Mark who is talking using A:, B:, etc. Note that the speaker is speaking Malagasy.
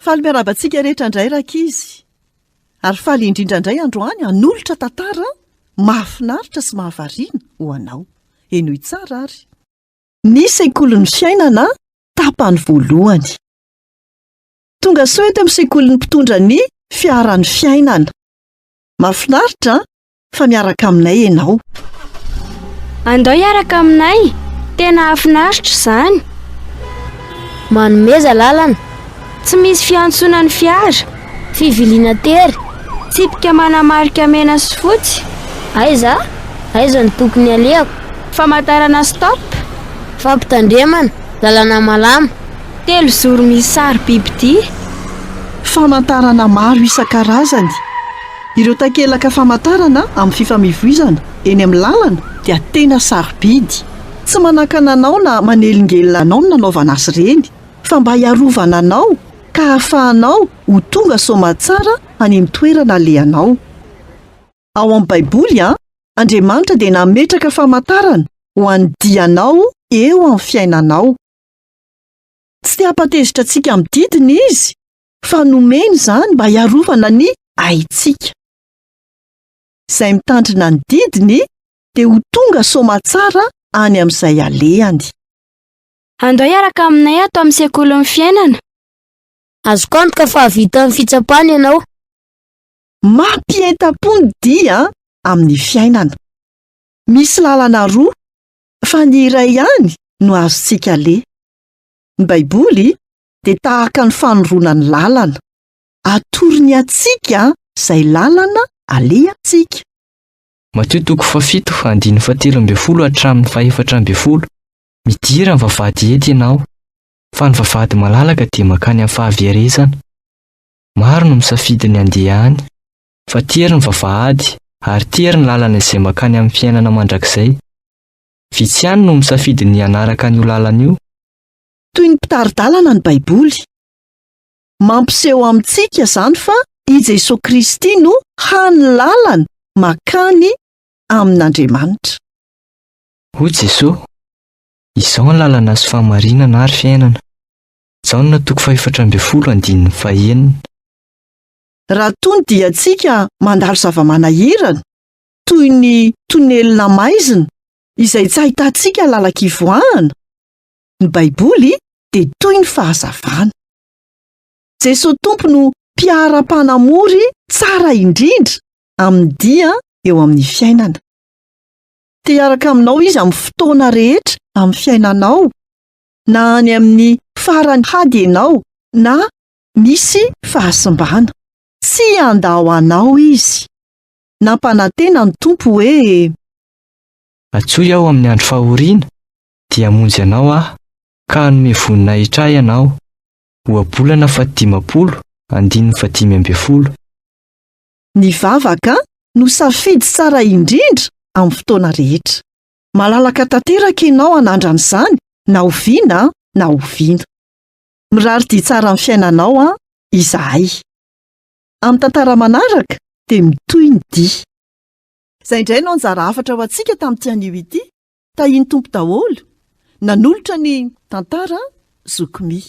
A: Faly miarabantsika rehetra indray rakizy. Ary faly indrindra indray androany hanolotra tantara mahafinaritra sy mahavariana ho anao. Enoy tsara ary. Ny sekolin'ny fiainana tapany voalohany. Tonga soa eto amin'ny sekolin'ny mpitondra ny fiaran'ny fiainana. Mahafinaritra fa miaraka aminay ianao.
B: Andao hiaraka aminay. Tena hafinaritra izany.
C: Manomeza lalana.
B: Tsy misy fiantsonan'ny fiara.
C: Fiviliana tery.
B: Tsipika manamarika mena sy fotsy.
C: Aiza ny tokony alehako.
B: Famantarana stop.
C: Fampitandremana. Lalana malama.
B: 3 zoro misy sary bibidia.
A: Famantarana maro isan-karazany. Ireo takelaka famantarana amin'ny fifamoivoizana eny amin'ny lalana dia tena sarobidy. Tsy manakana anao na manelingelina anao ny nanaovana azy ireny, fa mba hiarovana anao ka ahafahanao ho tonga soamantsara any amin'ny toerana alehanao. Ao amin'ny Baiboly Andriamanitra dia nametraka famantarana ho an'ny dianao eo amin'ny fiainanao. Tsy te hampatezitra antsika amin'ny didiny izy, fa nomeny izany mba hiarovana ny aintsika. Izay mitandrina ny didiny dia ho tonga soamantsara any amin'izay alehany.
B: Andao hiaraka aminay ato amin'ny sekolin'ny fiainana.
C: Azoko antoka fa vita amin'ny fitsapana ianao.
A: Mampientam-po ny dia amin'ny fiainana. Misy lalana roa, fa ny iray ihany no azontsika le. Ny Baiboly dia tahaka ny fanorona ny lalana. Atorony antsika izay lalana alehantsika.
D: Mateo 7:17-20 hatramin'ny 4:12. Midira ny vavahady ety ianao, fa ny vavahady malalaka dia mankany amin'ny fahaverezana. Maro no misafidy ny andehany, fa tery ny vavahady ary tery ny lalana izay mankany amin'ny fiainana mandrakizay. Vitsy ihany no misafidy ny hanaraka an'io lalana io.
A: Toy ny mpitari-dalana ny Baiboly. Mampiseho amintsika izany fa i Jesosy Kristy no hany lalana mankany amin'Andriamanitra.
D: Hoy Jesosy, izao ny lalana sy fahamarinana ary fiainana. Jaona 4:14-15.
A: Raha tony dia antsika mandalo zava-manahirana toy ny tonelina maizina izay tsy ahitantsika lalan-kivoahana. Ny Baiboly dia toy ny fahazavana. Jesosy Tompo no mpiara-panamory tsara indrindra amin'ny dia eo amin'ny fiainana. Te hiaraka aminao izy amin'ny fotoana rehetra amin'ny fiainanao, na any amin'ny farany hady ianao na misy fahasimbana. Tsy andao anao izy. Nampanantena ny Tompo hoe,
D: atsoy aho amin'ny andro fahoriana dia hamonjy anao aho, ka hanome vonina hitrahy ianao. Ohabolana 15:5-20.
A: ny vavaka no safidy tsara indrindra amin'ny fotoana rehetra. Malalaka tanteraka ianao hanandran'izany na oviana na oviana. Mirary-dia tsara amin'ny fiainanao izahay. Amin'ny tantara manaraka dia mitohy ny dia. Izay indray no anjara hafatra ho antsika tamin'ity anio ity. Tahiny Tompo daholo nanolotra ny tantara zokomy.